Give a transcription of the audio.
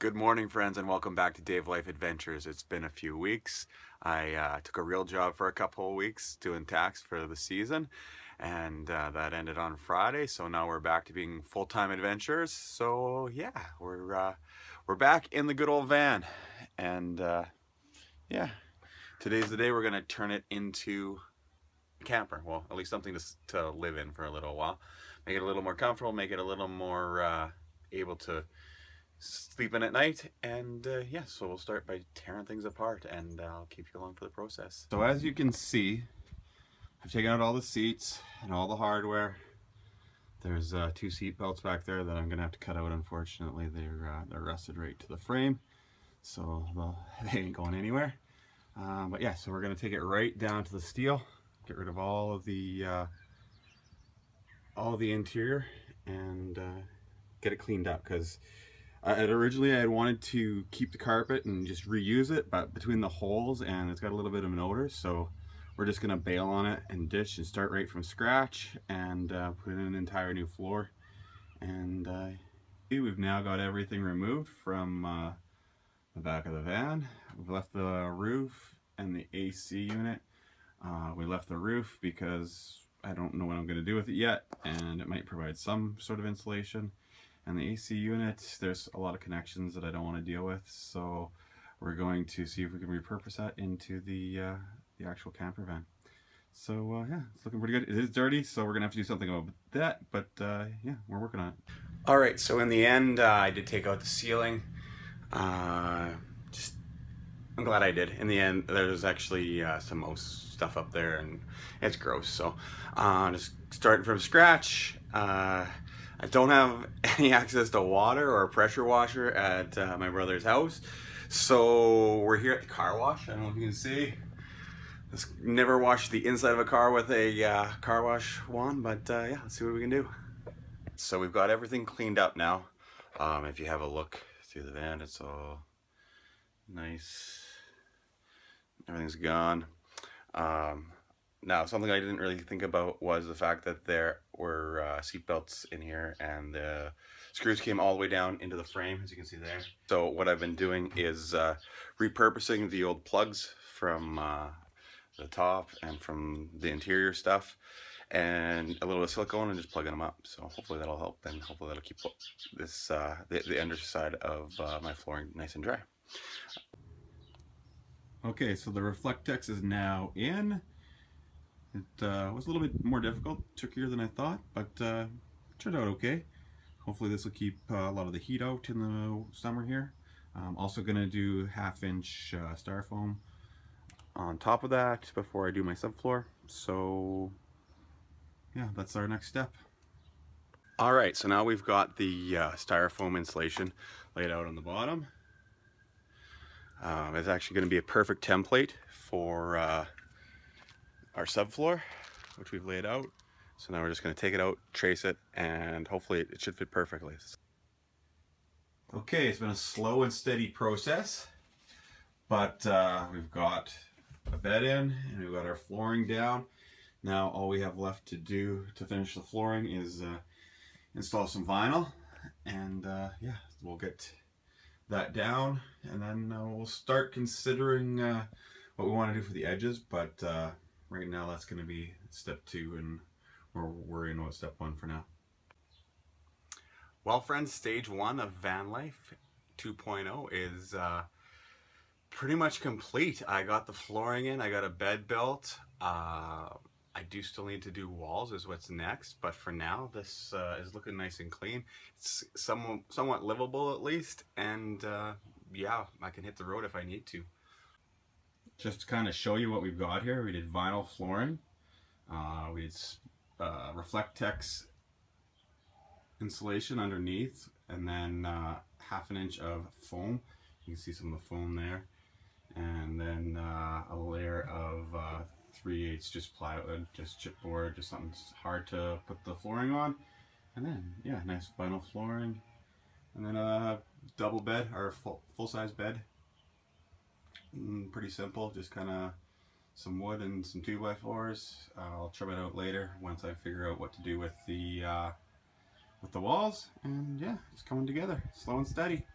Good morning, friends, and welcome back to VanLife Adventures. It's been a few weeks. I took a real job for a couple of weeks doing tax for the season, and that ended on Friday. So now we're back to being full-time adventurers. So yeah, we're back in the good old van, and yeah, today's the day we're gonna turn it into a camper. Well, at least something to live in for a little while. Make it a little more comfortable. Make it a little more able to sleeping at night. And yeah, so we'll start by tearing things apart, and I'll keep you along for the process. So as you can see, I've taken out all the seats and all the hardware. There's two seat belts back there that I'm gonna have to cut out. Unfortunately, they're rusted right to the frame, so they ain't going anywhere. But yeah, so we're gonna take it right down to the steel, get rid of all of the interior, and get it cleaned up, because originally I had wanted to keep the carpet and just reuse it, but between the holes and it's got a little bit of an odor, so we're just gonna bail on it and ditch and start right from scratch and put in an entire new floor. And we've now got everything removed from the back of the van. We've left the roof and the AC unit. We left the roof because I don't know what I'm going to do with it yet, and it might provide some sort of insulation. And the AC unit, there's a lot of connections that I don't want to deal with, so we're going to see if we can repurpose that into the actual camper van. So yeah, it's looking pretty good. It is dirty, so we're gonna have to do something about that, but yeah, we're working on it. All right, so in the end, I did take out the ceiling. I'm glad I did. In the end, there's actually some mouse stuff up there, and it's gross. So just starting from scratch. I don't have any access to water or a pressure washer at my brother's house, so we're here at the car wash. I don't know if you can see. Let's never wash the inside of a car with a car wash wand, but yeah, let's see what we can do. So we've got everything cleaned up now. If you have a look through the van, it's all nice. Everything's gone. Now, something I didn't really think about was the fact that there were seat belts in here, and the screws came all the way down into the frame, as you can see there. So what I've been doing is repurposing the old plugs from the top and from the interior stuff, and a little bit of silicone, and just plugging them up. So hopefully that'll help, and hopefully that'll keep this the underside of my flooring nice and dry. Okay, so the Reflectex is now in. It was a little bit more difficult, trickier than I thought, but turned out okay. Hopefully this will keep a lot of the heat out in the summer here. I'm also going to do 1/2-inch styrofoam on top of that before I do my subfloor. So yeah, that's our next step. Alright, so now we've got the styrofoam insulation laid out on the bottom. It's actually going to be a perfect template for our subfloor, which we've laid out. So now we're just going to take it out, trace it, and hopefully it should fit perfectly. Okay, it's been a slow and steady process, but we've got a bed in and we've got our flooring down. Now all we have left to do to finish the flooring is install some vinyl, and yeah, we'll get that down, and then we'll start considering what we want to do for the edges, but right now that's going to be step 2, and we're worrying about step 1 for now. Well, friends, stage 1 of VanLife 2.0 is pretty much complete. I got the flooring in, I got a bed built. I do still need to do walls is what's next, but for now this is looking nice and clean. It's somewhat livable at least, and yeah, I can hit the road if I need to. Just to kind of show you what we've got here, we did vinyl flooring, we did Reflectex insulation underneath, and then 1/2 inch of foam. You can see some of the foam there, and then a layer of 3/8 just plywood, just chipboard, just something hard to put the flooring on. And then yeah, nice vinyl flooring, and then a double bed, or full-size bed. Pretty simple, just kind of some wood and some 2x4s. I'll trim it out later once I figure out what to do with the walls, and yeah, it's coming together slow and steady.